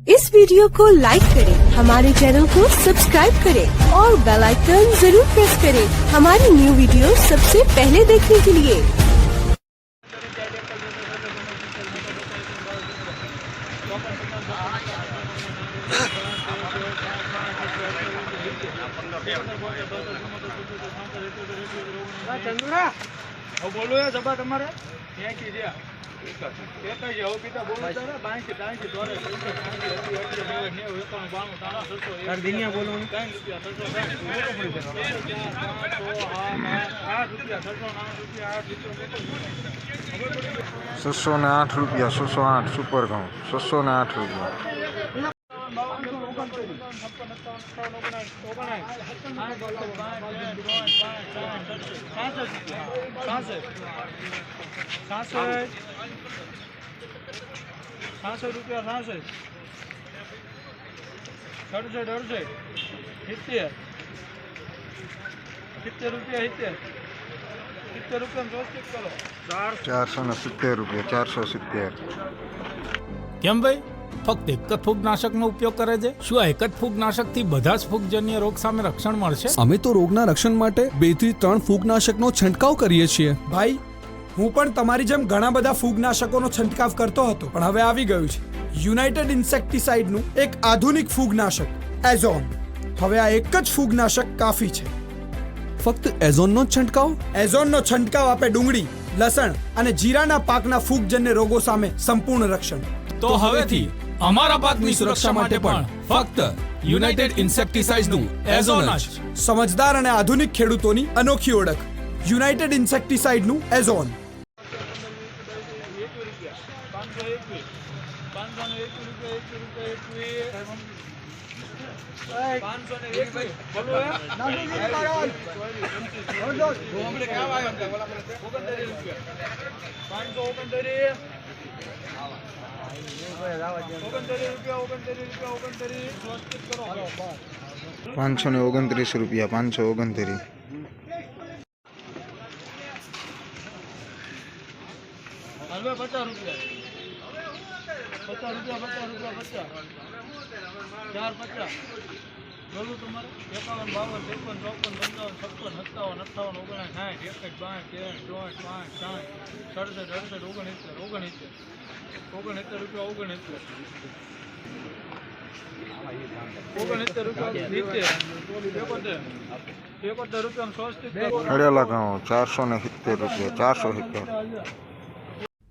इस वीडियो को लाइक करें, हमारे चैनल को सब्सक्राइब करें और बेल आइकन जरूर प्रेस करें हमारी न्यू वीडियो सबसे पहले देखने के लिए। चंदुरा बोलो है जबा तुम्हारे ₹608 608 सुपर घઉં ₹608 ₹470 કેમ ભાઈ ફક્ત એક જ ફૂગનાશકનો ઉપયોગ કરે છે? શું આ એક જ ફૂગનાશકથી બધા જ ફૂગજન્ય રોગ સામે રક્ષણ મળશે? અમે તો રોગના રક્ષણ માટે 2 થી 3 ફૂગનાશકનો છંટકાવ કરીએ છીએ. ભાઈ, હું પણ તમારી જેમ ઘણા બધા ફૂગનાશકોનો છંટકાવ કરતો હતો, પણ હવે આવી ગયું છે યુનાઇટેડ ઇન્સેક્ટિસાઇડનું એક આધુનિક ફૂગનાશક એઝોન. હવે આ એક જ ફૂગનાશક કાફી છે. ફક્ત એઝોનનો જ છંટકાવ? એઝોનનો છંટકાવ આપે ડુંગળી, લસણ અને જીરાના પાકના ફૂગજન્ય રોગો સામે સંપૂર્ણ રક્ષણ. તો હવેથી અમારા પાકની સુરક્ષા માટે પણ ફક્ત યુનાઇટેડ ઇન્સેક્ટિસાઇડ્સનું એઝોન જ. સમજદાર અને આધુનિક ખેડૂતોની અનોખી ઓળખ યુનાઇટેડ ઇન્સેક્ટિસાઇડનું એઝોન. ₹529 529 હળેલા ઘઉં ₹470 470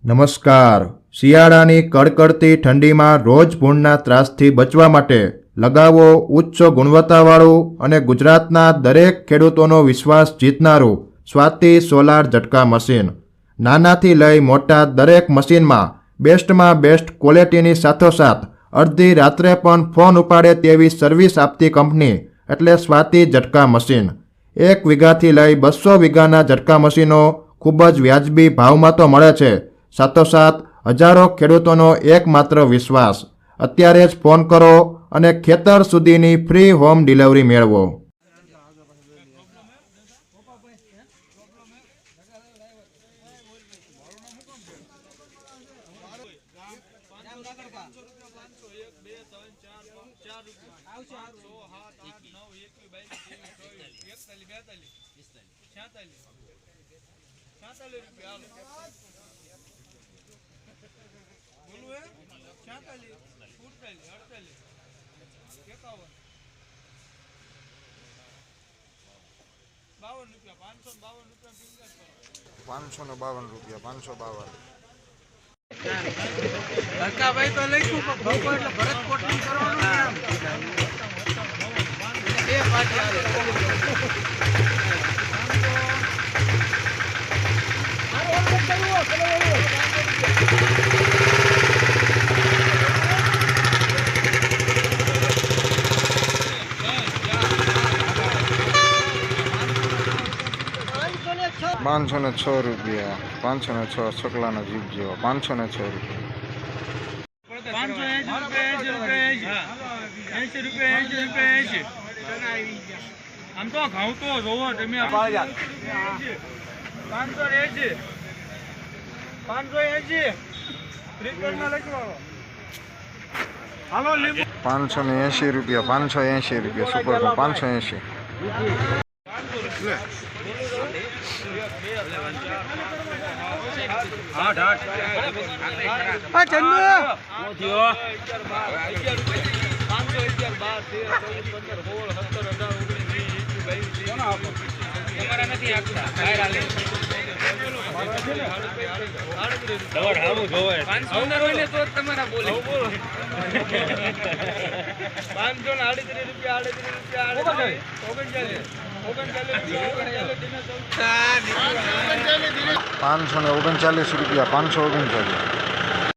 નમસ્કાર. શિયાળાની કડકડતી ઠંડીમાં રોજ ભૂંડના ત્રાસથી બચવા માટે લગાવો ઉચ્ચ ગુણવત્તાવાળું અને ગુજરાતના દરેક ખેડૂતોનો વિશ્વાસ જીતનારું સ્વાતિ સોલાર ઝટકા મશીન. નાનાથી લઈ મોટા દરેક મશીનમાં બેસ્ટમાં બેસ્ટ ક્વોલિટીની સાથોસાથ અડધી રાત્રે પણ ફોન ઉપાડે તેવી સર્વિસ આપતી કંપની એટલે સ્વાતિ ઝટકા મશીન. 1 વીઘાથી લઈ 200 વીઘાના ઝટકા મશીનો ખૂબ જ વ્યાજબી ભાવમાં તો મળે છે, સાથોસાથ હજારો ખેડૂતોનો એકમાત્ર વિશ્વાસ. અત્યારે જ ફોન કરો અને ખેતર સુધીની ફ્રી હોમ ડિલિવરી મેળવો. ભાઈ તો લઈશું ભરત કોટની કરવાનું બે પાટી ₹506 506 છકલાનો જીપ જેવો ₹506 ₹580 આમ તો ઘઉં તો જોવો તમે 580 580 ફ્રી કરના લખવાનો હાલો લીંબુ 580 રૂપિયા 580 રૂપિયા સુપર ઘઉં 580. હા ચંદુ ₹539 539.